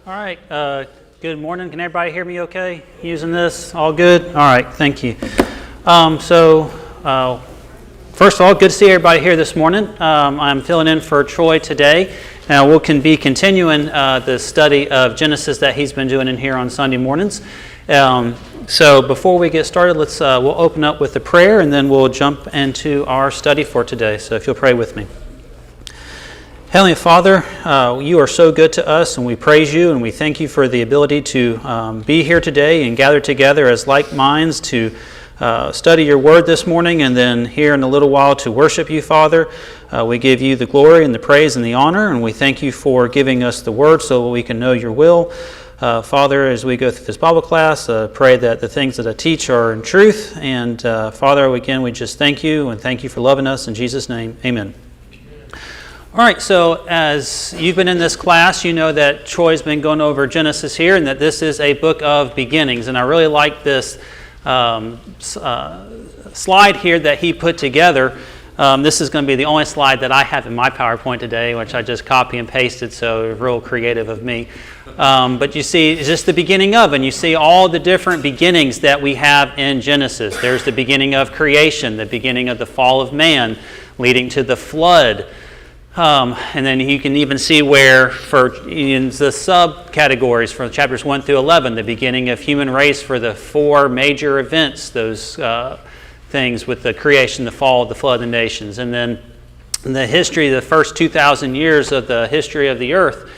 All right, good morning. Can everybody hear me okay using this? All good? All right, thank you. First of all, good to see everybody here this morning. I'm filling in for Troy today. We'll be continuing the study of Genesis that he's been doing in here on Sunday mornings. So before we get started, we'll open up with a prayer and then we'll jump into our study for today. So if you'll pray with me. Heavenly Father, you are so good to us, and we praise you, and we thank you for the ability to be here today and gather together as like minds to study your word this morning, and then here in a little while to worship you, Father. We give you the glory and the praise and the honor, and we thank you for giving us the word so that we can know your will. Father, as we go through this Bible class, pray that the things that I teach are in truth. And Father, again, we just thank you and thank you for loving us. In Jesus' name, amen. All right, so as you've been in this class, you know that Troy's been going over Genesis here and that this is a book of beginnings. And I really like this slide here that he put together. This is going to be the only slide that I have in my PowerPoint today, which I just copy and pasted, so real creative of me. But you see, it's just the beginning of, and you see all the different beginnings that we have in Genesis. There's the beginning of creation, the beginning of the fall of man, leading to the flood. And then you can even see where, in the subcategories from chapters 1 through 11, the beginning of human race for the four major events, those things with the creation, the fall, the flood, the nations. And then the history, the first 2,000 years of the history of the earth.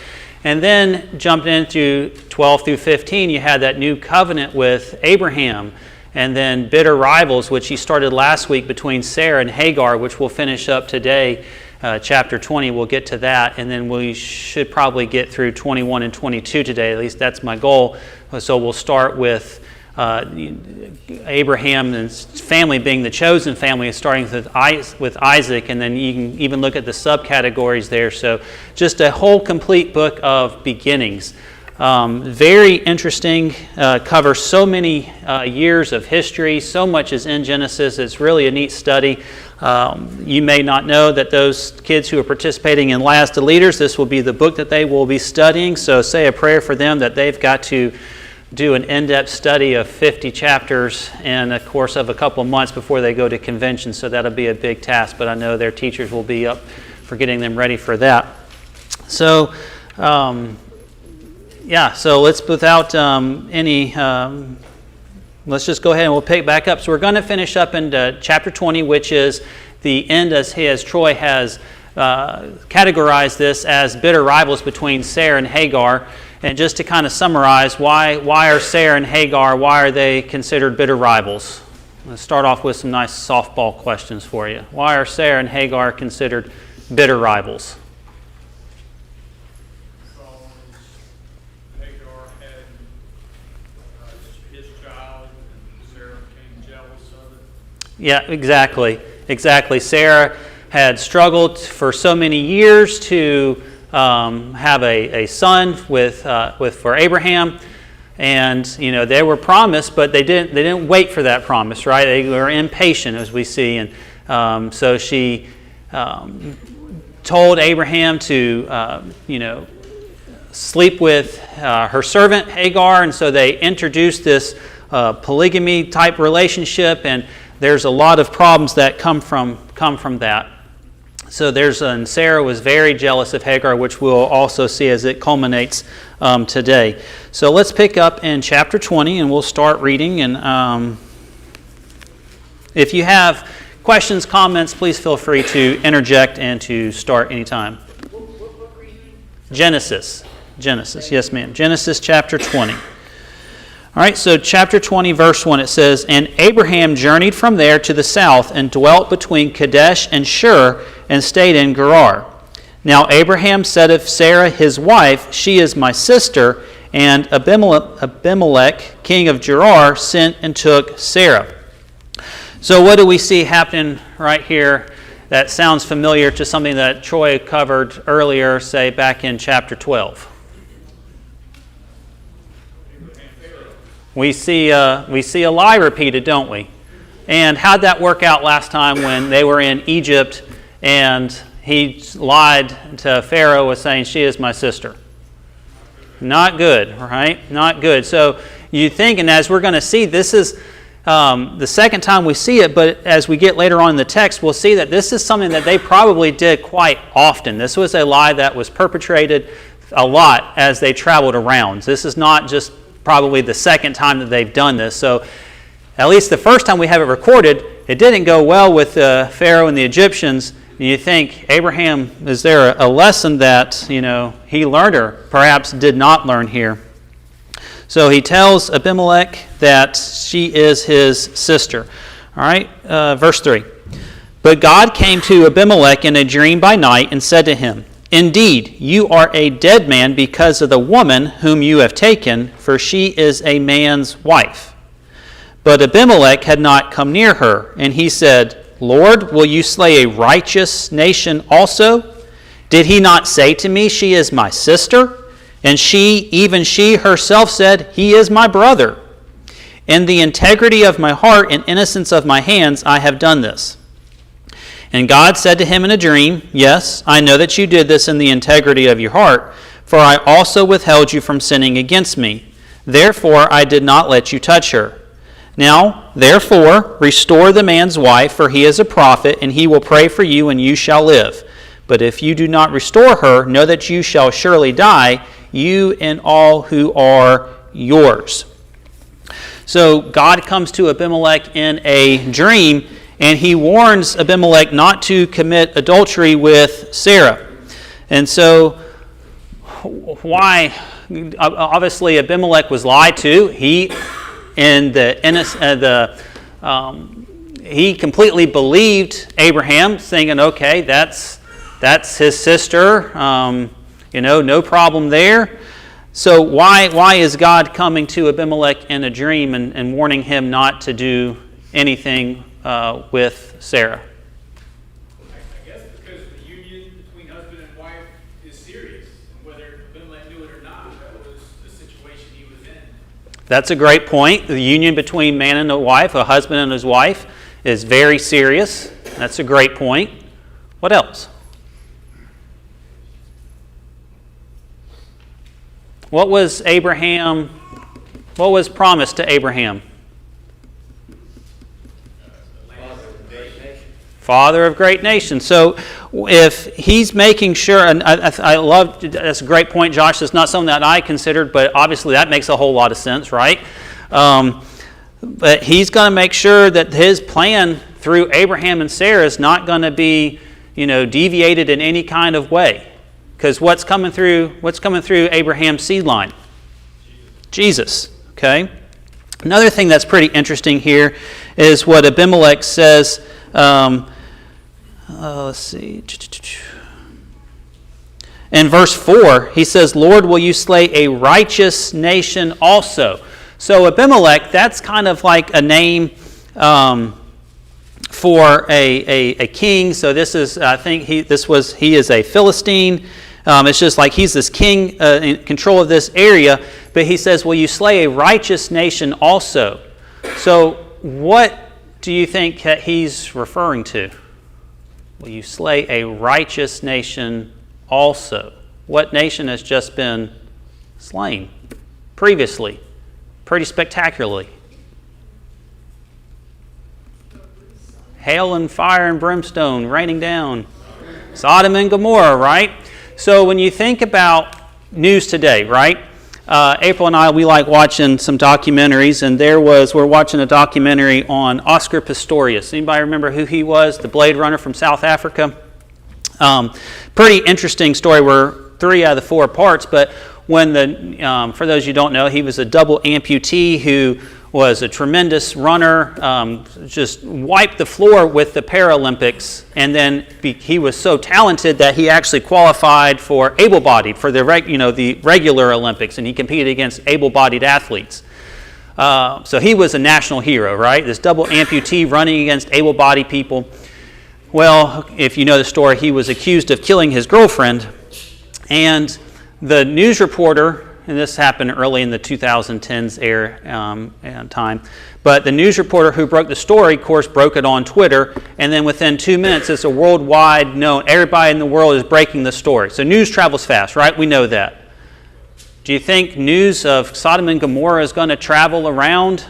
And then jumped into 12 through 15, you had that new covenant with Abraham. And then bitter rivals, which he started last week between Sarah and Hagar, which we'll finish up today. Chapter 20, we'll get to that, and then we should probably get through 21 and 22 today. At least that's my goal. So we'll start with Abraham and his family being the chosen family, starting with Isaac, and then you can even look at the subcategories there. So just a whole complete book of beginnings. Very interesting, covers so many years of history. So much is in Genesis. It's really a neat study. You may not know that those kids who are participating in Last to Leaders, this will be the book that they will be studying. So say a prayer for them that they've got to do an in-depth study of 50 chapters in a course of a couple of months before they go to convention. So that'll be a big task, but I know their teachers will be up for getting them ready for that. So, so let's, without let's just go ahead and we'll pick back up. So we're going to finish up into chapter 20, which is the end as Troy has categorized this as bitter rivals between Sarah and Hagar. And just to kind of summarize, why are Sarah and Hagar, why are they considered bitter rivals? Let's start off with some nice softball questions for you. Why are Sarah and Hagar considered bitter rivals? Yeah, exactly. Sarah had struggled for so many years to have a son for Abraham, and they were promised, but they didn't wait for that promise, right? They were impatient, as we see, and so she told Abraham to sleep with her servant Hagar, and so they introduced this polygamy type relationship, and there's a lot of problems that come from that. So and Sarah was very jealous of Hagar, which we'll also see as it culminates today. So let's pick up in chapter 20, and we'll start reading. And if you have questions, comments, please feel free to interject and to start anytime. What were you reading? Genesis, yes ma'am. Genesis chapter 20. All right, so chapter 20, verse 1, it says, "And Abraham journeyed from there to the south and dwelt between Kadesh and Shur and stayed in Gerar. Now Abraham said of Sarah his wife, 'She is my sister,' and Abimelech, king of Gerar, sent and took Sarah." So what do we see happening right here that sounds familiar to something that Troy covered earlier, say back in chapter 12? We see a lie repeated, don't we? And how'd that work out last time when they were in Egypt and he lied to Pharaoh, was saying, "She is my sister"? Not good, right? Not good. So you think, and as we're going to see, this is the second time we see it, but as we get later on in the text, we'll see that this is something that they probably did quite often. This was a lie that was perpetrated a lot as they traveled around. This is not just probably the second time that they've done this. So at least the first time we have it recorded, it didn't go well with Pharaoh and the Egyptians. And you think, Abraham, is there a lesson that he learned or perhaps did not learn here? So he tells Abimelech that she is his sister. All right, verse 3. But God came to Abimelech in a dream by night and said to him, Indeed, you are a dead man because of the woman whom you have taken, for she is a man's wife. But Abimelech had not come near her, and he said, Lord, will you slay a righteous nation also? Did he not say to me, she is my sister? And she, even she herself said, he is my brother. In the integrity of my heart and innocence of my hands, I have done this. And God said to him in a dream, Yes, I know that you did this in the integrity of your heart, for I also withheld you from sinning against me. Therefore, I did not let you touch her. Now, therefore, restore the man's wife, for he is a prophet, and he will pray for you, and you shall live. But if you do not restore her, know that you shall surely die, you and all who are yours. So God comes to Abimelech in a dream, and he warns Abimelech not to commit adultery with Sarah. And so, why? Obviously, Abimelech was lied to. He completely believed Abraham, thinking, okay, that's his sister. No problem there. So why is God coming to Abimelech in a dream and warning him not to do anything with Sarah? I guess because the union between husband and wife is serious. Whether Abimelech knew it or not, that was the situation he was in. That's a great point. The union between man and a wife, a husband and his wife, is very serious. That's a great point. What else? What was promised to Abraham? Father of great nations. So if he's making sure, and I love, that's a great point, Josh. That's not something that I considered, but obviously that makes a whole lot of sense, right? But he's going to make sure that his plan through Abraham and Sarah is not going to be, deviated in any kind of way. Because what's coming through Abraham's seed line? Jesus. Okay. Another thing that's pretty interesting here is what Abimelech says. Let's see. In verse 4, he says, Lord, will you slay a righteous nation also? So Abimelech, that's kind of like a name for a king. So this is, I think he is a Philistine. It's just like he's this king in control of this area. But he says, will you slay a righteous nation also? So what do you think that he's referring to? Will you slay a righteous nation also? What nation has just been slain previously, pretty spectacularly? Hail and fire and brimstone raining down. Sodom and Gomorrah, right? So when you think about news today, right? April and I, we like watching some documentaries, and we're watching a documentary on Oscar Pistorius. Anybody remember who he was? The Blade Runner from South Africa? Pretty interesting story. We're 3 out of the 4 parts, but when for those you don't know, he was a double amputee who was a tremendous runner, just wiped the floor with the Paralympics, and then he was so talented that he actually qualified for able-bodied, for the regular Olympics, and he competed against able-bodied athletes. So he was a national hero, right? This double amputee running against able-bodied people. Well, if you know the story, he was accused of killing his girlfriend, and the news reporter, and this happened early in the 2010s time. But the news reporter who broke the story, of course, broke it on Twitter, and then within 2 minutes, it's a worldwide known. Everybody in the world is breaking the story. So news travels fast, right? We know that. Do you think news of Sodom and Gomorrah is going to travel around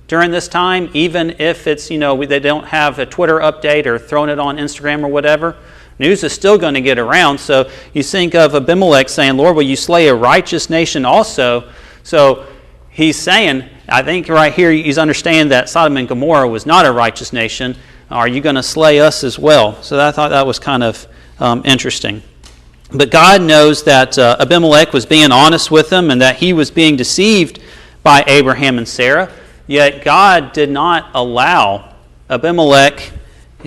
during this time, even if it's, they don't have a Twitter update or throwing it on Instagram or whatever? News is still going to get around. So you think of Abimelech saying, Lord, will you slay a righteous nation also? So he's saying, I think right here he's understanding that Sodom and Gomorrah was not a righteous nation. Are you going to slay us as well? So I thought that was kind of interesting. But God knows that Abimelech was being honest with them and that he was being deceived by Abraham and Sarah. Yet God did not allow Abimelech,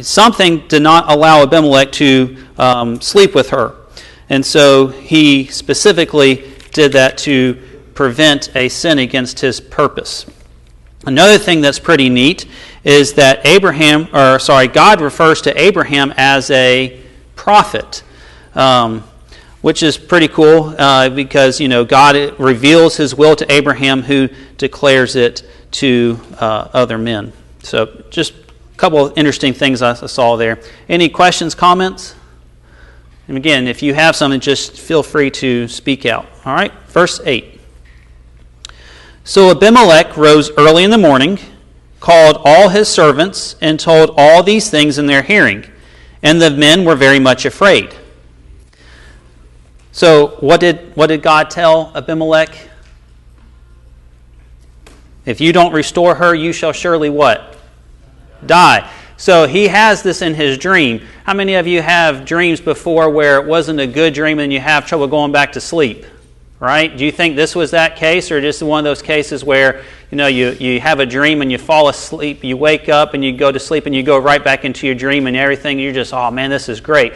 something did not allow Abimelech to sleep with her. And so he specifically did that to prevent a sin against his purpose. Another thing that's pretty neat is that God refers to Abraham as a prophet, which is pretty cool because, God reveals his will to Abraham, who declares it to other men. So just a couple of interesting things I saw there. Any questions, comments? And again, if you have something, just feel free to speak out. All right, verse 8. So Abimelech rose early in the morning, called all his servants, and told all these things in their hearing. And the men were very much afraid. So what did God tell Abimelech? If you don't restore her, you shall surely what? Die. So he has this in his dream. How many of you have dreams before where it wasn't a good dream and you have trouble going back to sleep? Right? Do you think this was that case, or just one of those cases where you have a dream and you fall asleep, you wake up and you go to sleep and you go right back into your dream and everything, you're just, oh man, this is great.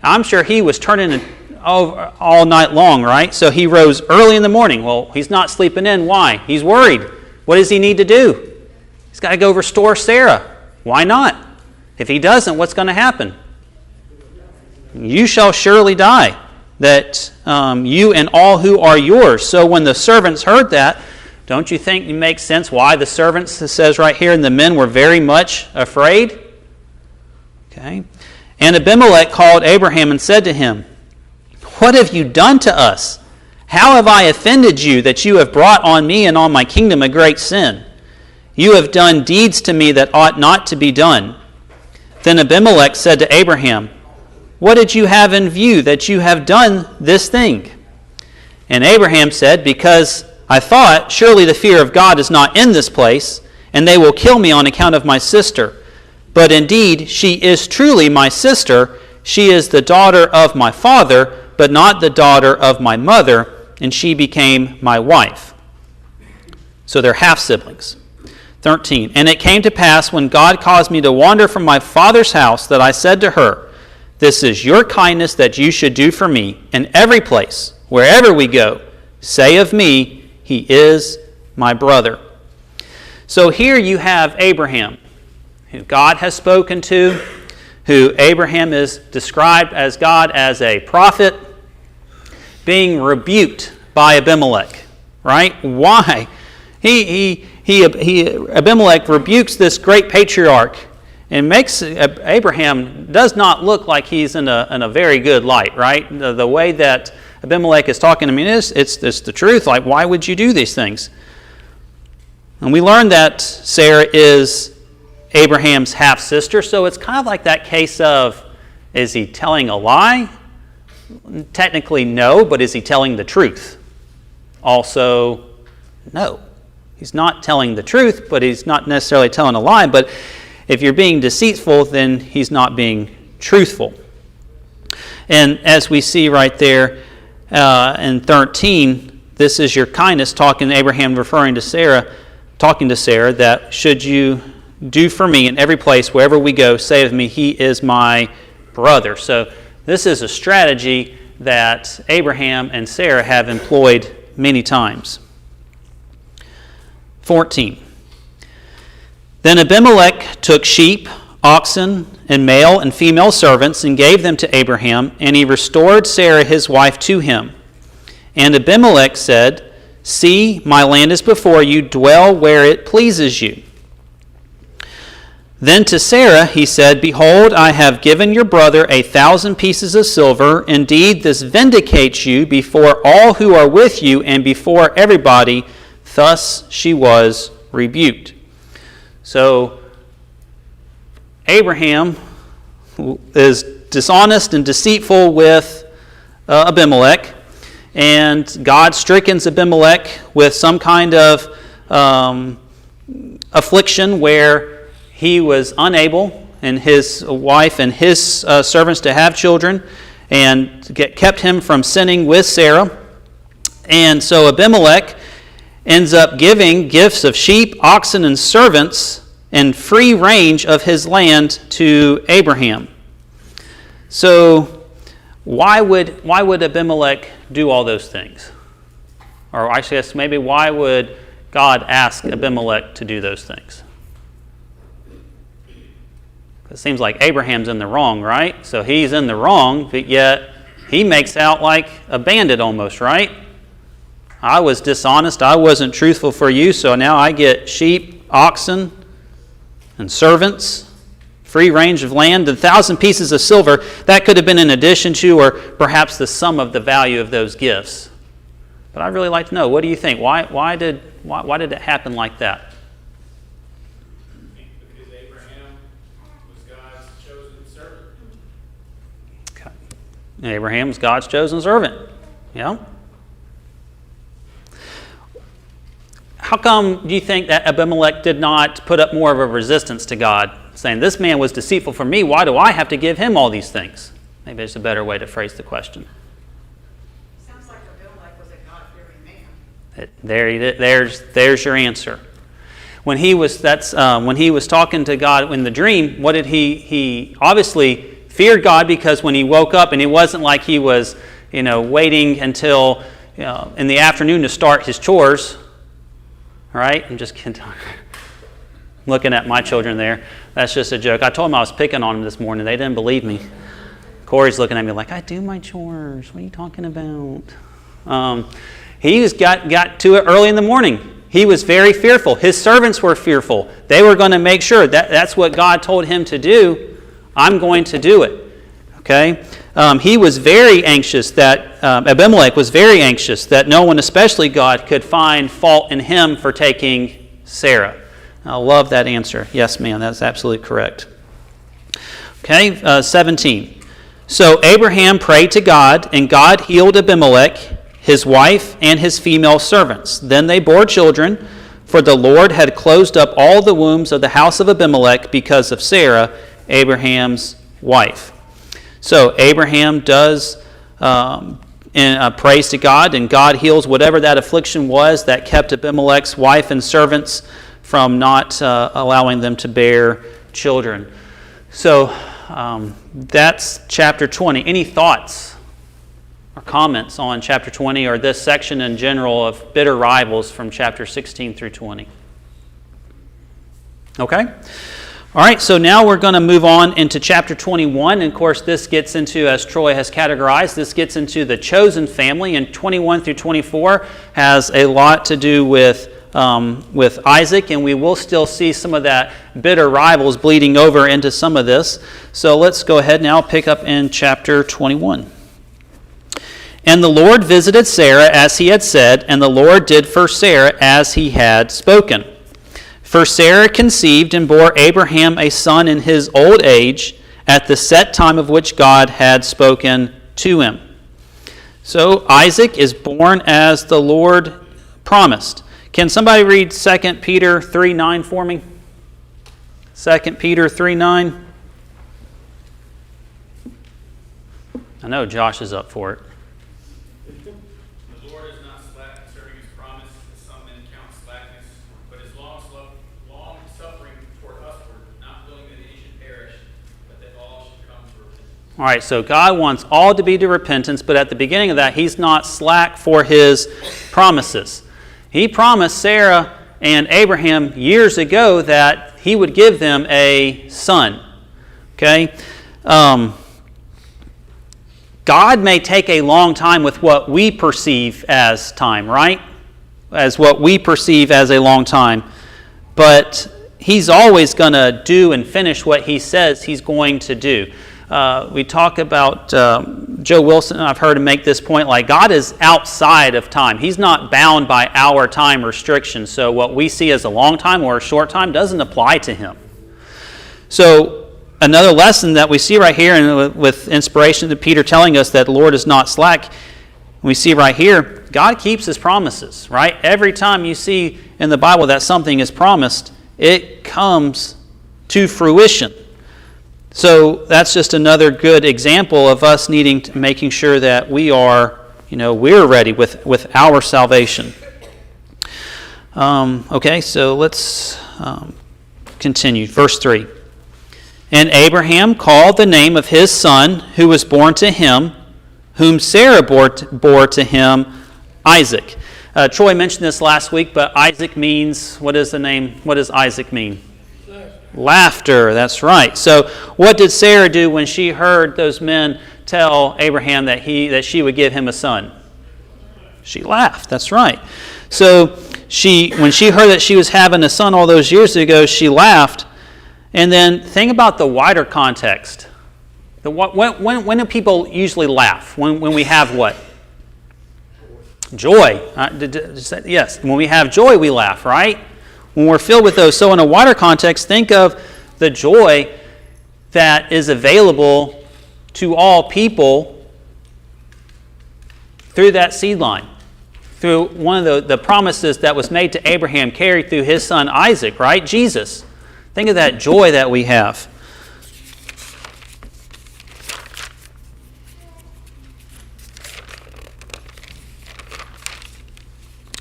I'm sure he was turning over all night long, right? So he rose early in the morning. Well, he's not sleeping in. Why? He's worried. What does he need to do? He's got to go restore Sarah. Why not? If he doesn't, what's going to happen? You shall surely die, that you and all who are yours. So when the servants heard that, don't you think it makes sense why the servants, it says right here, and the men were very much afraid? Okay. And Abimelech called Abraham and said to him, what have you done to us? How have I offended you that you have brought on me and on my kingdom a great sin? You have done deeds to me that ought not to be done. Then Abimelech said to Abraham, what did you have in view that you have done this thing? And Abraham said, because I thought, surely the fear of God is not in this place, and they will kill me on account of my sister. But indeed, she is truly my sister. She is the daughter of my father, but not the daughter of my mother, and she became my wife. So they're half-siblings. 13. And it came to pass when God caused me to wander from my father's house that I said to her, this is your kindness that you should do for me in every place, wherever we go. Say of me, he is my brother. So here you have Abraham, who God has spoken to, who Abraham is described as God as a prophet, being rebuked by Abimelech, right? Why? Abimelech rebukes this great patriarch and makes Abraham does not look like he's in a very good light, right? The way that Abimelech is talking to me, it's the truth. Like, why would you do these things? And we learned that Sarah is Abraham's half-sister, so it's kind of like that case of, is he telling a lie? Technically, no, but is he telling the truth? Also, no. He's not telling the truth, but he's not necessarily telling a lie. But if you're being deceitful, then he's not being truthful. And as we see right there in 13, this is your kindness, talking to Abraham, referring to Sarah, talking to Sarah, that should you do for me in every place, wherever we go, say of me, he is my brother. So this is a strategy that Abraham and Sarah have employed many times. 14. Then Abimelech took sheep, oxen, and male and female servants and gave them to Abraham, and he restored Sarah his wife to him. And Abimelech said, see, my land is before you, dwell where it pleases you. Then to Sarah he said, Behold, I have given your brother 1,000 pieces of silver. Indeed, this vindicates you before all who are with you and before everybody. Thus she was rebuked. So Abraham is dishonest and deceitful with Abimelech, and God strickens Abimelech with some kind of affliction where he was unable, and his wife and his servants, to have children, and kept him from sinning with Sarah. And so Abimelech ends up giving gifts of sheep, oxen, and servants and free range of his land to Abraham. So why would Abimelech do all those things? Or I guess maybe why would God ask Abimelech to do those things? It seems like Abraham's in the wrong, right? So he's in the wrong, but yet he makes out like a bandit almost, right? I was dishonest, I wasn't truthful for you, so now I get sheep, oxen, and servants, free range of land, 1,000 pieces of silver. That could have been in addition to, or perhaps the sum of the value of those gifts. But I'd really like to know, what do you think? Why did it happen like that? Because Abraham was God's chosen servant. Okay. Abraham was God's chosen servant. Yeah. How come do you think that Abimelech did not put up more of a resistance to God, saying, this man was deceitful for me, why do I have to give him all these things? Maybe there's a better way to phrase the question. Sounds like Abimelech was a God-fearing man. There's your answer. When he was talking to God in the dream, what did he obviously feared God, because when he woke up, and it wasn't like he was waiting until in the afternoon to start his chores. All right, I'm just kidding. Looking at my children there. That's just a joke. I told them I was picking on them this morning. They didn't believe me. Corey's looking at me like, I do my chores. What are you talking about? He got to it early in the morning. He was very fearful. His servants were fearful. They were going to make sure that's what God told him to do. I'm going to do it. Okay? He was very anxious that, Abimelech was very anxious that no one, especially God, could find fault in him for taking Sarah. I love that answer. Yes, ma'am, that's absolutely correct. Okay, 17. So Abraham prayed to God, and God healed Abimelech, his wife, and his female servants. Then they bore children, for the Lord had closed up all the wombs of the house of Abimelech because of Sarah, Abraham's wife. So Abraham does praise to God, and God heals whatever that affliction was that kept Abimelech's wife and servants from not allowing them to bear children. So that's chapter 20. Any thoughts or comments on chapter 20 or this section in general of bitter rivals from chapter 16 through 20? Okay. All right, so now we're going to move on into chapter 21. And of course, this gets into, as Troy has categorized, this gets into the chosen family. And 21 through 24 has a lot to do with Isaac, and we will still see some of that bitter rivals bleeding over into some of this. So let's go ahead now, pick up in chapter 21. And the Lord visited Sarah as he had said, and the Lord did for Sarah as he had spoken. For Sarah conceived and bore Abraham a son in his old age, at the set time of which God had spoken to him. So Isaac is born as the Lord promised. Can somebody read 2 Peter 3:9 for me? 2 Peter 3:9. I know Josh is up for it. The Lord is not slack concerning his promise, as some men count slackness, but is long suffering toward usward, not willing that any should perish, but that all should come to repentance. All right, so God wants all to be to repentance, but at the beginning of that, he's not slack for his promises. He promised Sarah and Abraham years ago that he would give them a son. Okay? God may take a long time with what we perceive as time, right? As what we perceive as a long time. But he's always going to do and finish what he says he's going to do. We talk about Joe Wilson, I've heard him make this point, like God is outside of time. He's not bound by our time restrictions. So what we see as a long time or a short time doesn't apply to him. So another lesson that we see right here, and with inspiration to Peter telling us that the Lord is not slack, we see right here, God keeps his promises, right? Every time you see in the Bible that something is promised, it comes to fruition. So that's just another good example of us making sure that we're ready with our salvation. Okay, so let's continue. Verse 3. And Abraham called the name of his son who was born to him, whom Sarah bore to him, Isaac. Troy mentioned this last week, but Isaac means, what is Isaac mean? Laughter, that's right. So what did Sarah do when she heard those men tell Abraham that she would give him a son? She laughed, that's right. So when she heard that she was having a son all those years ago, she laughed. And then think about the wider context. When do people usually laugh? When we have what? Joy. Yes, when we have joy, we laugh, right? When we're filled with those. So in a wider context, think of the joy that is available to all people through that seed line, through one of the promises that was made to Abraham carried through his son Isaac, right? Jesus. Think of that joy that we have.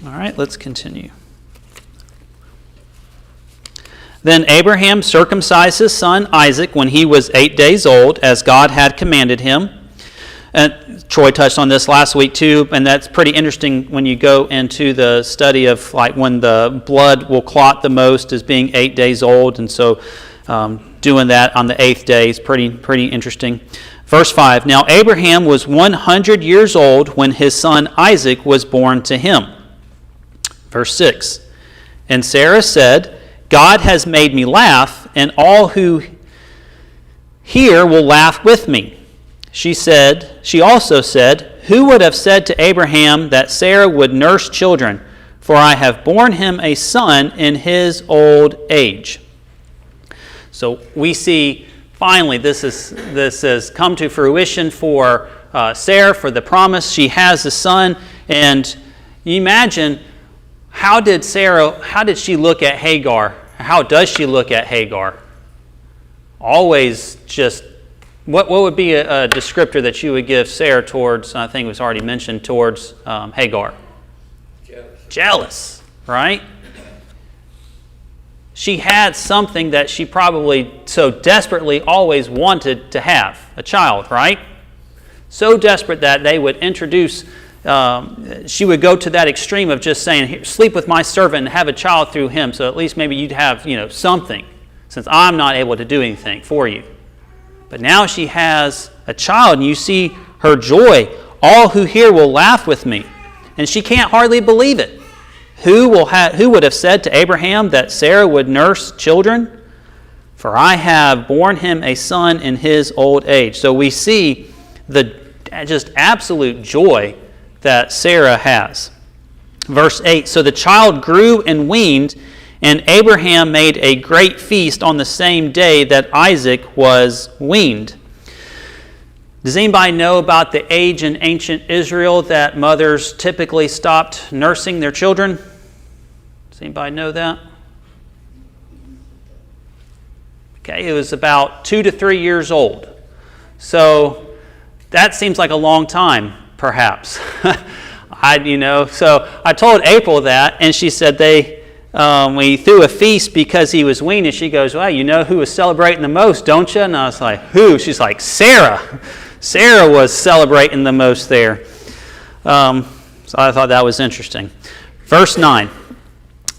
All right, let's continue. Then Abraham circumcised his son Isaac when he was 8 days old, as God had commanded him. And Troy touched on this last week too, and that's pretty interesting when you go into the study of like when the blood will clot the most as being 8 days old, and so doing that on the 8th day is pretty interesting. Verse 5, Now Abraham was 100 years old when his son Isaac was born to him. Verse 6, And Sarah said, God has made me laugh, and all who hear will laugh with me. She also said, Who would have said to Abraham that Sarah would nurse children? For I have borne him a son in his old age. So we see finally this has come to fruition for Sarah, for the promise. She has a son, and you imagine, how did she look at Hagar? How does she look at Hagar? Always just, what would be a descriptor that you would give Sarah towards, I think it was already mentioned, towards Hagar? Jealous, right? She had something that she probably so desperately always wanted to have, a child, right? So desperate that they would introduce, she would go to that extreme of just saying, sleep with my servant and have a child through him, so at least maybe you'd have something, since I'm not able to do anything for you. But now she has a child, and you see her joy. All who hear will laugh with me. And she can't hardly believe it. Who would have said to Abraham that Sarah would nurse children? For I have borne him a son in his old age. So we see the just absolute joy that Sarah has. Verse 8, So the child grew and weaned, and Abraham made a great feast on the same day that Isaac was weaned. Does anybody know about the age in ancient Israel that mothers typically stopped nursing their children? Does anybody know that? Okay, it was about 2 to 3 years old. So that seems like a long time, perhaps. So I told April that, and she said we threw a feast because he was weaned, and she goes, well, you know who was celebrating the most, don't you? And I was like, who? She's like, Sarah. Sarah was celebrating the most there. So I thought that was interesting. Verse 9.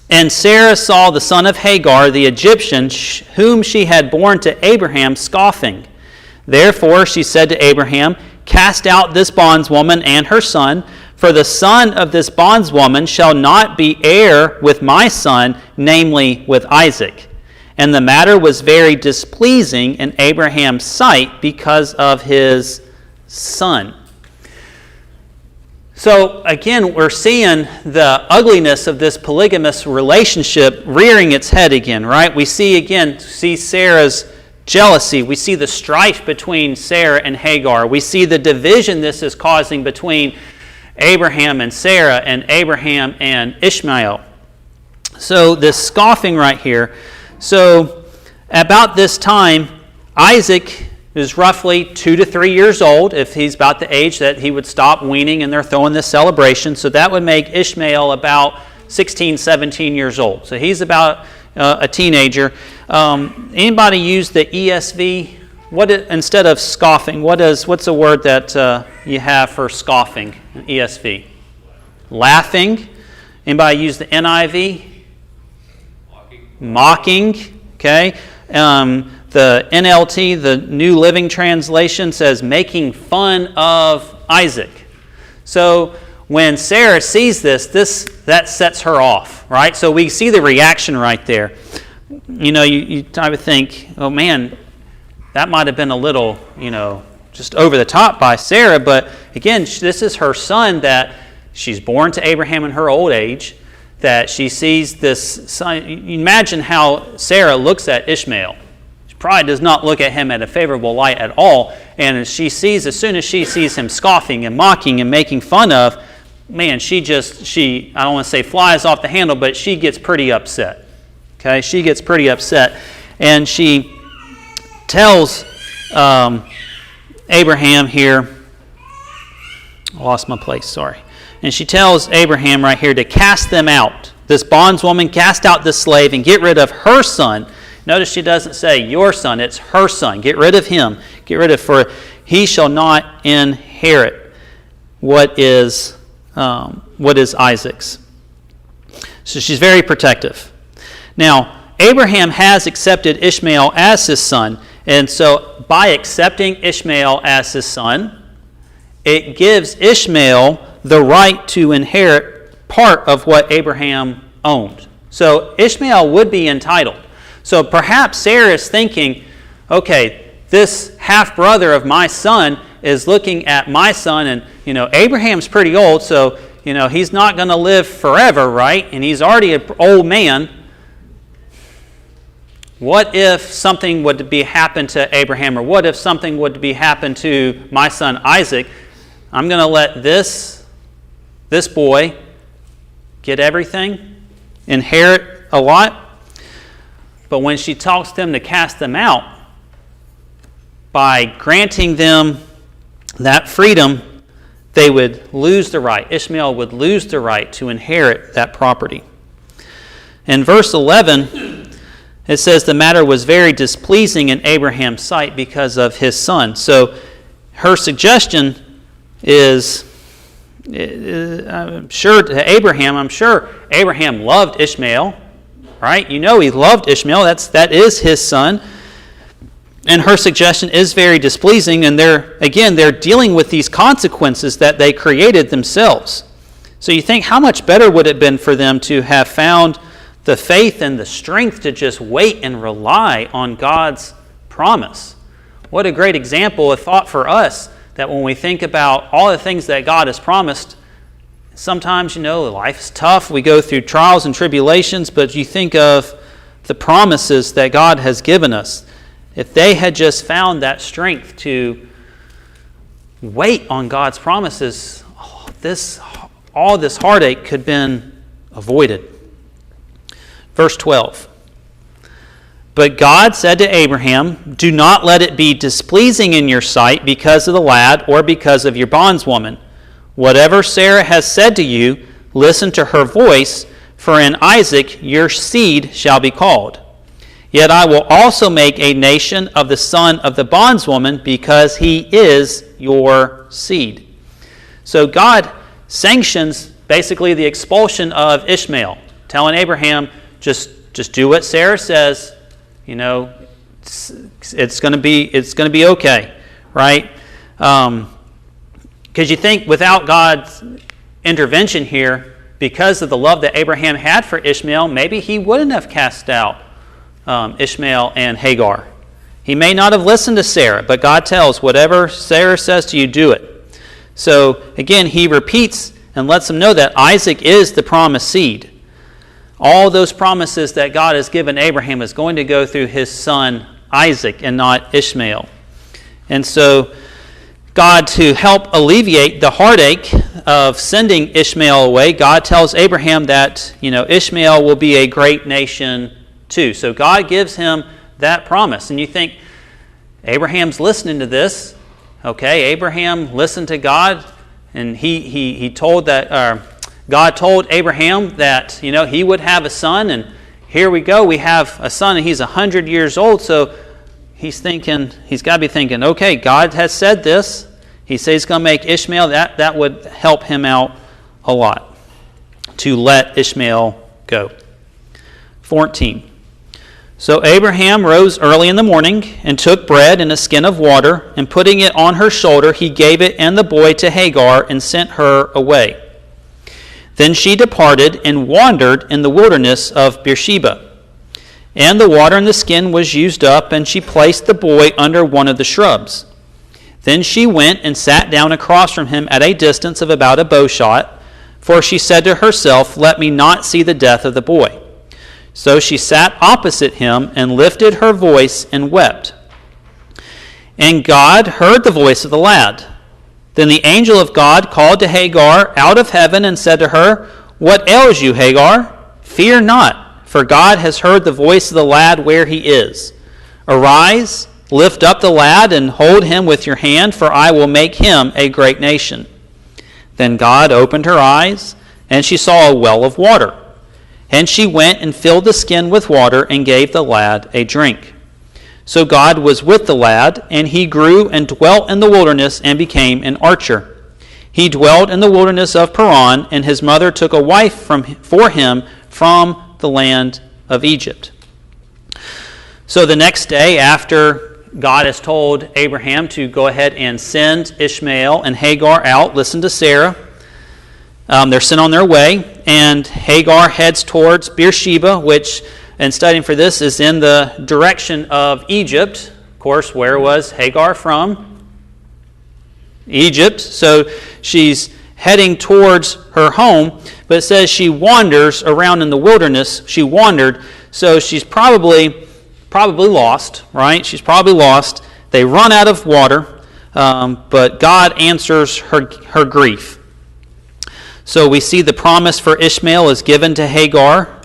And Sarah saw the son of Hagar, the Egyptian, whom she had borne to Abraham, scoffing. Therefore she said to Abraham, Cast out this bondswoman and her son, for the son of this bondswoman shall not be heir with my son, namely with Isaac. And the matter was very displeasing in Abraham's sight because of his son. So again, we're seeing the ugliness of this polygamous relationship rearing its head again, right? We see Sarah's jealousy. We see the strife between Sarah and Hagar. We see the division this is causing between Abraham and Sarah and Abraham and Ishmael. So this scoffing right here. So about this time, Isaac is roughly 2 to 3 years old, if he's about the age that he would stop weaning and they're throwing this celebration. So that would make Ishmael about 16, 17 years old. So he's about a teenager. Anybody use the ESV? Instead of scoffing, what's the word that you have for scoffing in ESV? Laughing. Anybody use the NIV? Mocking. Okay. The NLT, the New Living Translation, says making fun of Isaac. So when Sarah sees this, that sets her off, right? So we see the reaction right there. I would think, oh man, that might have been a little, just over the top by Sarah. But again, this is her son that she's born to Abraham in her old age, that she sees this son. Imagine how Sarah looks at Ishmael. Probably does not look at him at a favorable light at all. And as soon as she sees him scoffing and mocking and making fun of, man, she I don't want to say flies off the handle, but she gets pretty upset. Okay, she gets pretty upset. And she tells Abraham here, I lost my place, sorry. And she tells Abraham right here to cast them out. This bondswoman, cast out this slave and get rid of her son. Notice she doesn't say your son, it's her son. Get rid of him. For he shall not inherit what is Isaac's. So she's very protective. Now, Abraham has accepted Ishmael as his son. And so by accepting Ishmael as his son, it gives Ishmael the right to inherit part of what Abraham owned. So Ishmael would be entitled. So perhaps Sarah is thinking, okay, this half-brother of my son is looking at my son, and, Abraham's pretty old, so, he's not going to live forever, right? And he's already an old man. What if something would be happen to Abraham, or what if something would be happen to my son Isaac? I'm going to let this boy get everything, inherit a lot. But when she talks to them to cast them out, by granting them that freedom, they would lose the right. Ishmael would lose the right to inherit that property. In verse 11, it says the matter was very displeasing in Abraham's sight because of his son. So her suggestion is, I'm sure Abraham loved Ishmael. Right? He loved Ishmael. That is his son. And her suggestion is very displeasing. And they're dealing with these consequences that they created themselves. So you think, how much better would it have been for them to have found the faith and the strength to just wait and rely on God's promise? What a great example, a thought for us, that when we think about all the things that God has promised, sometimes, life is tough. We go through trials and tribulations, but you think of the promises that God has given us. If they had just found that strength to wait on God's promises, all this heartache could have been avoided. Verse 12. But God said to Abraham, do not let it be displeasing in your sight because of the lad or because of your bondswoman. Whatever Sarah has said to you, listen to her voice, for in Isaac your seed shall be called. Yet I will also make a nation of the son of the bondswoman, because he is your seed. So God sanctions basically the expulsion of Ishmael, telling Abraham, just do what Sarah says. It's going to be okay, right? Because you think without God's intervention here, because of the love that Abraham had for Ishmael, maybe he wouldn't have cast out Ishmael and Hagar. He may not have listened to Sarah, but God tells, whatever Sarah says to you, do it. So again, he repeats and lets them know that Isaac is the promised seed. All those promises that God has given Abraham is going to go through his son Isaac and not Ishmael. And so God, to help alleviate the heartache of sending Ishmael away, God tells Abraham that, Ishmael will be a great nation too. So God gives him that promise. And you think, Abraham's listening to this. Okay, Abraham listened to God, and he told that, God told Abraham that, he would have a son, and here we go, we have a son, and he's 100 years old, so he's got to be thinking, okay, God has said this. He says he's going to make Ishmael. That would help him out a lot, to let Ishmael go. 14. So Abraham rose early in the morning and took bread and a skin of water, and putting it on her shoulder, he gave it and the boy to Hagar and sent her away. Then she departed and wandered in the wilderness of Beersheba. And the water in the skin was used up, and she placed the boy under one of the shrubs. Then she went and sat down across from him at a distance of about a bowshot, for she said to herself, let me not see the death of the boy. So she sat opposite him and lifted her voice and wept. And God heard the voice of the lad. Then the angel of God called to Hagar out of heaven and said to her, what ails you, Hagar? Fear not, for God has heard the voice of the lad where he is. Arise, lift up the lad and hold him with your hand, for I will make him a great nation. Then God opened her eyes, and she saw a well of water. And she went and filled the skin with water and gave the lad a drink. So God was with the lad, and he grew and dwelt in the wilderness and became an archer. He dwelt in the wilderness of Paran, and his mother took a wife for him from the land of Egypt. So the next day, after God has told Abraham to go ahead and send Ishmael and Hagar out, listen to Sarah. They're sent on their way, and Hagar heads towards Beersheba, which, in studying for this, is in the direction of Egypt. Of course, where was Hagar from? Egypt. So she's heading towards her home, but it says she wanders around in the wilderness. She wandered, so she's probably lost, right? She's probably lost. They run out of water, but God answers her grief. So we see the promise for Ishmael is given to Hagar,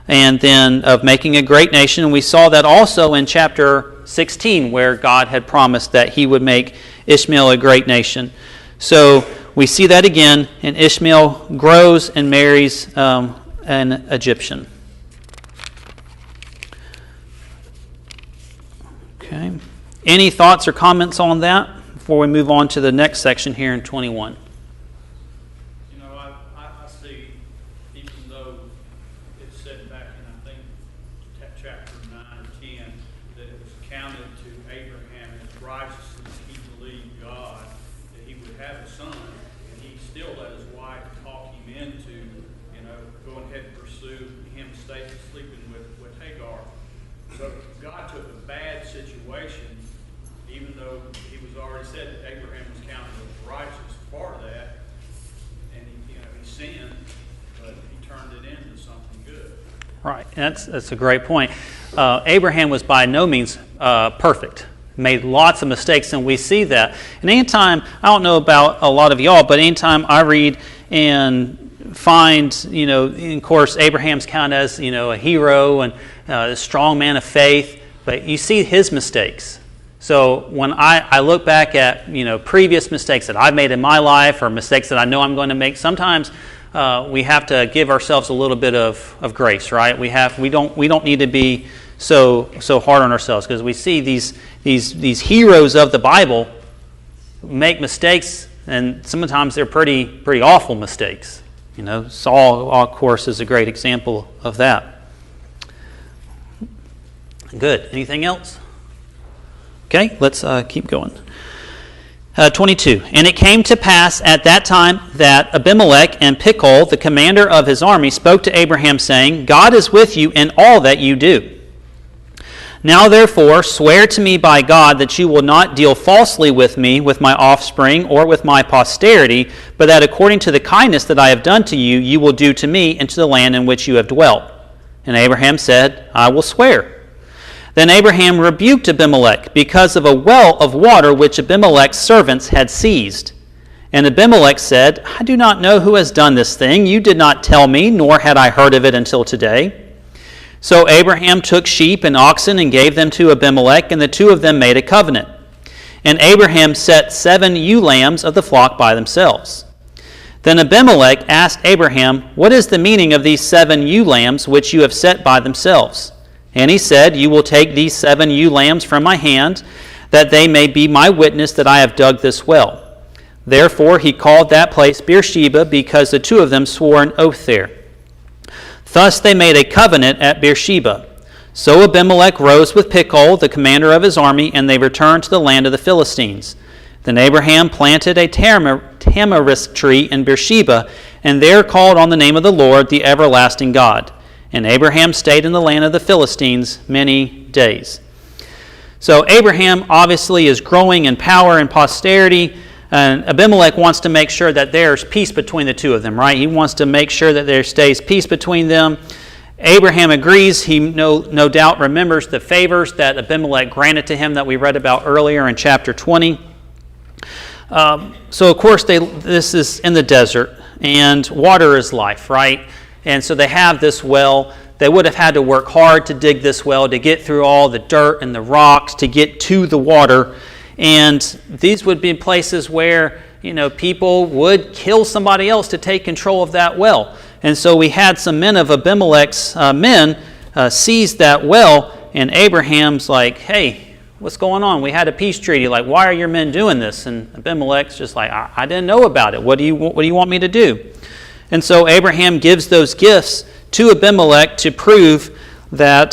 and then of making a great nation. And we saw that also in chapter 16, where God had promised that he would make Ishmael a great nation. So we see that again, and Ishmael grows and marries an Egyptian. Okay. Any thoughts or comments on that before we move on to the next section here in 21? I see, even though it's said back in, I think, chapter 9 or 10, that it was counted to Abraham as righteousness, he believed God, that he would have a son, and he still let his wife talk him into, going ahead and pursue him sleeping with Hagar. So God took a bad situation, even though he was already said that Abraham was counted as righteous for that, and he sinned, but he turned it into something good. Right, that's a great point. Abraham was by no means perfect. Made lots of mistakes, and we see that. And anytime, I don't know about a lot of y'all, but anytime I read and find, of course, Abraham's counted as, a hero and a strong man of faith, but you see his mistakes. So when I look back at, previous mistakes that I've made in my life or mistakes that I know I'm going to make, sometimes we have to give ourselves a little bit of grace, right? We don't need to be so hard on ourselves, because we see these heroes of the Bible make mistakes, and sometimes they're pretty awful mistakes. Saul, of course, is a great example of that. Good. Anything else? Okay, let's keep going. 22. And it came to pass at that time that Abimelech and Pichol, the commander of his army, spoke to Abraham, saying, God is with you in all that you do. Now therefore swear to me by God that you will not deal falsely with me, with my offspring, or with my posterity, but that according to the kindness that I have done to you, you will do to me and to the land in which you have dwelt. And Abraham said, I will swear. Then Abraham rebuked Abimelech because of a well of water which Abimelech's servants had seized. And Abimelech said, I do not know who has done this thing. You did not tell me, nor had I heard of it until today. So Abraham took sheep and oxen and gave them to Abimelech, and the two of them made a covenant. And Abraham set 7 ewe lambs of the flock by themselves. Then Abimelech asked Abraham, What is the meaning of these 7 ewe lambs which you have set by themselves? And he said, You will take these 7 ewe lambs from my hand, that they may be my witness that I have dug this well. Therefore he called that place Beersheba, because the two of them swore an oath there. Thus they made a covenant at Beersheba. So Abimelech rose with Pichol, the commander of his army, and they returned to the land of the Philistines. Then Abraham planted a tamarisk tree in Beersheba, and there called on the name of the Lord, the everlasting God. And Abraham stayed in the land of the Philistines many days. So Abraham obviously is growing in power and posterity. And Abimelech wants to make sure that there's peace between the two of them, right? He wants to make sure that there stays peace between them. Abraham agrees. He no doubt remembers the favors that Abimelech granted to him that we read about earlier in chapter 20. So, of course, this is in the desert, and water is life, right? And so they have this well. They would have had to work hard to dig this well, to get through all the dirt and the rocks, to get to the water. And these would be places where, people would kill somebody else to take control of that well. And so we had some men of Abimelech's men seize that well, and Abraham's like, hey, what's going on? We had a peace treaty. Like, why are your men doing this? And Abimelech's just like, I didn't know about it. What do you want me to do? And so Abraham gives those gifts to Abimelech to prove that,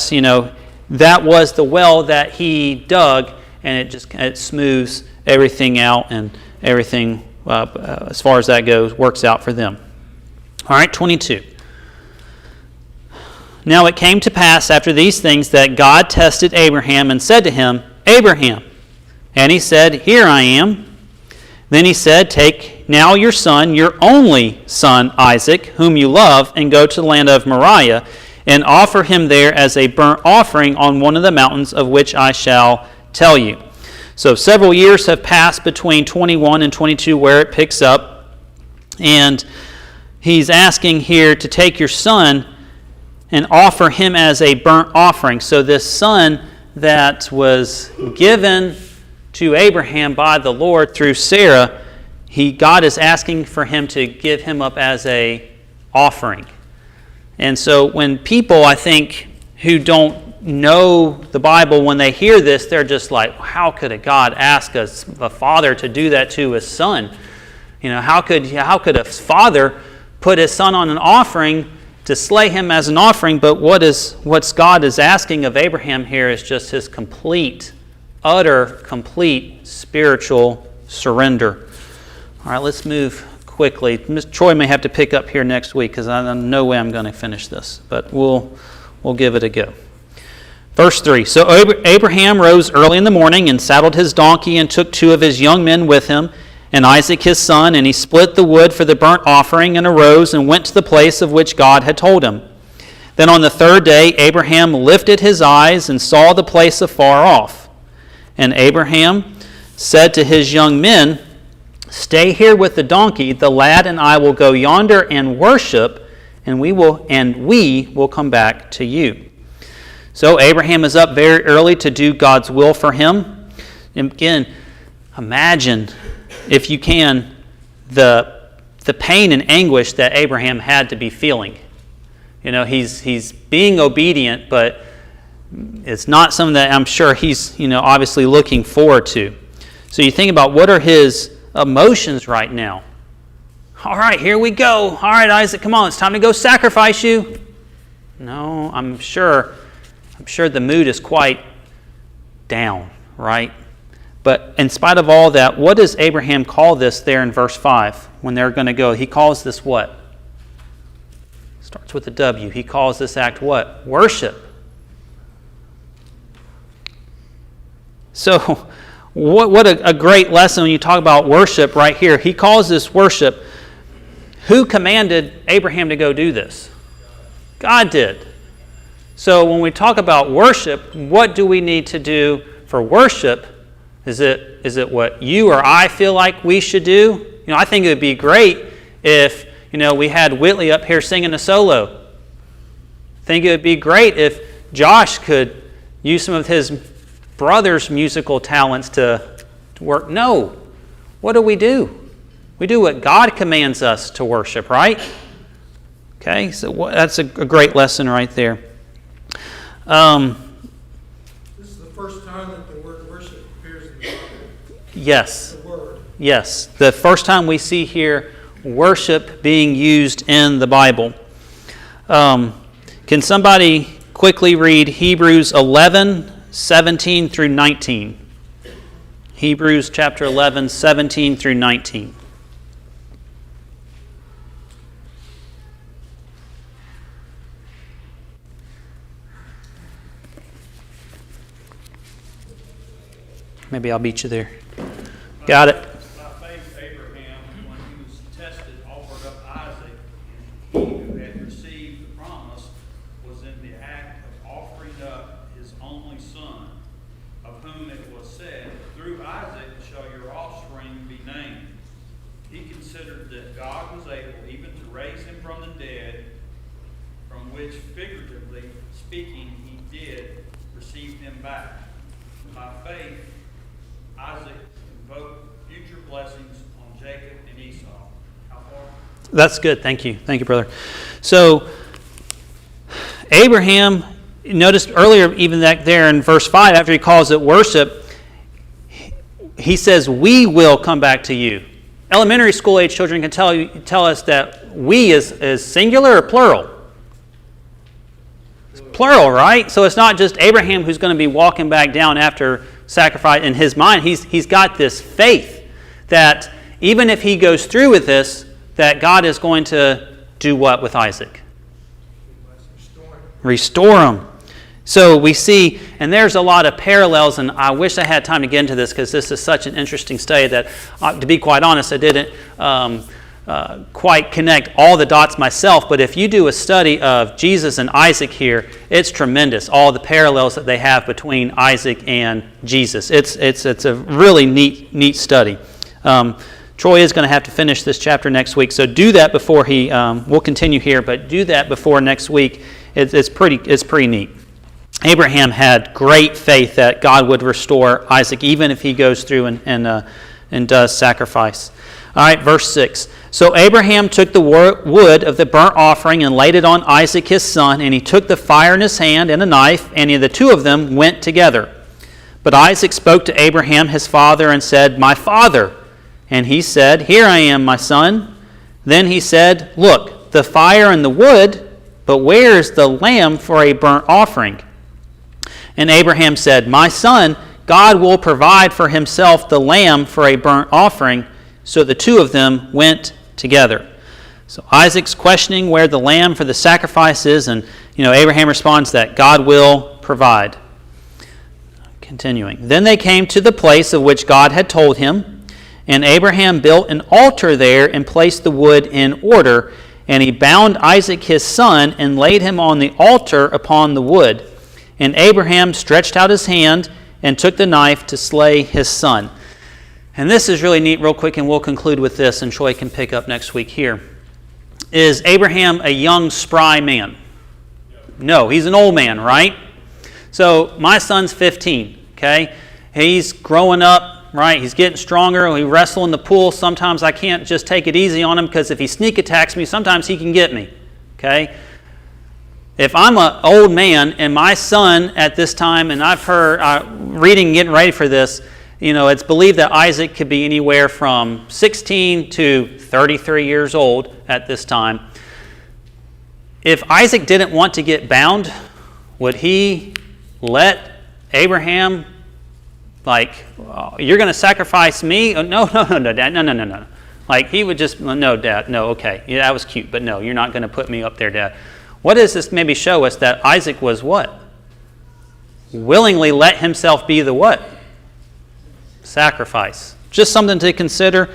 that was the well that he dug, and it smooths everything out, and everything, as far as that goes, works out for them. All right, 22. Now it came to pass after these things that God tested Abraham and said to him, Abraham. And he said, Here I am. Then he said, Take now your son, your only son Isaac, whom you love, and go to the land of Moriah, and offer him there as a burnt offering on one of the mountains of which I shall tell you. So several years have passed between 21 and 22 where it picks up. And he's asking here to take your son and offer him as a burnt offering. So this son that was given to Abraham by the Lord through Sarah, God is asking for him to give him up as a offering. And so when people, I think, who don't know the Bible, when they hear this, they're just like, how could a God ask a father to do that to his son? How could a father put his son on an offering to slay him as an offering? But what God is asking of Abraham here is just his utter, complete spiritual surrender. All right, let's move quickly. Troy may have to pick up here next week because I no way I'm going to finish this, but we'll give it a go. Verse 3, So Abraham rose early in the morning and saddled his donkey and took 2 of his young men with him, and Isaac his son, and he split the wood for the burnt offering and arose and went to the place of which God had told him. Then on the 3rd day Abraham lifted his eyes and saw the place afar off. And Abraham said to his young men, Stay here with the donkey, the lad and I will go yonder and worship, and we will come back to you. So Abraham is up very early to do God's will for him. And again, imagine, if you can, the pain and anguish that Abraham had to be feeling. He's being obedient, but it's not something that I'm sure he's obviously looking forward to. So you think about, what are his emotions right now? All right, here we go. All right, Isaac, come on, it's time to go sacrifice you. No, I'm sure the mood is quite down, right? But in spite of all that, what does Abraham call this there in verse 5 when they're going to go? He calls this what? Starts with a W. He calls this act what? Worship. So what a great lesson when you talk about worship right here. He calls this worship. Who commanded Abraham to go do this? God did. So when we talk about worship, what do we need to do for worship? Is it what you or I feel like we should do? I think it would be great if, we had Whitley up here singing a solo. I think it would be great if Josh could use some of his brother's musical talents to work. No. What do? We do what God commands us to worship, right? Okay, so that's a great lesson right there. This is the first time that the word worship appears in the Bible. Yes. The word. Yes. The first time we see here worship being used in the Bible. Can somebody quickly read Hebrews 11, 17 through 19? Hebrews chapter 11, 17 through 19. Maybe I'll beat you there. Got it. By faith, Abraham, when he was tested, offered up Isaac, and he who had received the promise was in the act of offering up his only son, of whom it was said, "Through Isaac shall your offspring be named." He considered that God was able even to raise him from the dead, from which, figuratively speaking, he did receive him back. By faith, Isaac invoked future blessings on Jacob and Esau. How far? That's good. Thank you. Thank you, brother. So, Abraham, noticed earlier, even that there in verse 5, after he calls it worship, he says, "We will come back to you." Elementary school age children can tell us that we is singular or plural? It's plural, right? So it's not just Abraham who's going to be walking back down after sacrifice. In his mind, he's got this faith that even if he goes through with this, that God is going to do what with Isaac? Restore him. So we see, and there's a lot of parallels, and I wish I had time to get into this because this is such an interesting study that, to be quite honest, I didn't quite connect all the dots myself. But if you do a study of Jesus and Isaac here, it's tremendous, all the parallels that they have between Isaac and Jesus. It's a really neat study. Troy is going to have to finish this chapter next week, so do that before we'll continue here, but do that before next week. It's pretty neat. Abraham had great faith that God would restore Isaac, even if he goes through and does sacrifice. All right, verse 6. So Abraham took the wood of the burnt offering and laid it on Isaac his son, and he took the fire in his hand and a knife, and the two of them went together. But Isaac spoke to Abraham his father and said, "My father." And he said, "Here I am, my son." Then he said, "Look, the fire and the wood, but where is the lamb for a burnt offering?" And Abraham said, "My son, God will provide for himself the lamb for a burnt offering." So the two of them went together. So Isaac's questioning where the lamb for the sacrifice is, and Abraham responds that God will provide. Continuing. Then they came to the place of which God had told him, and Abraham built an altar there and placed the wood in order, and he bound Isaac his son and laid him on the altar upon the wood. And Abraham stretched out his hand and took the knife to slay his son. And this is really neat real quick, and we'll conclude with this, and Troy can pick up next week here. Is Abraham a young, spry man? No, he's an old man, right? So my son's 15, okay? He's growing up, right? He's getting stronger. We wrestle in the pool. Sometimes I can't just take it easy on him because if he sneak attacks me, sometimes he can get me, okay? If I'm an old man and my son at this time, and I've heard, reading and getting ready for this, it's believed that Isaac could be anywhere from 16 to 33 years old at this time. If Isaac didn't want to get bound, would he let Abraham, you're going to sacrifice me? Oh, no, Dad, no. He would just, no, Dad, no, okay. Yeah, that was cute, but no, you're not going to put me up there, Dad. What does this maybe show us? That Isaac was what? Willingly let himself be the what? Sacrifice. Just something to consider.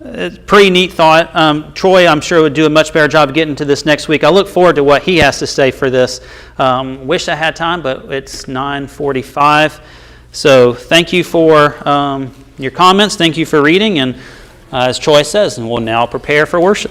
It's a pretty neat thought. Troy, I'm sure, would do a much better job of getting to this next week. I look forward to what he has to say for this. Wish I had time, but it's 9:45. So thank you for your comments. Thank you for reading. And as Troy says, and we'll now prepare for worship.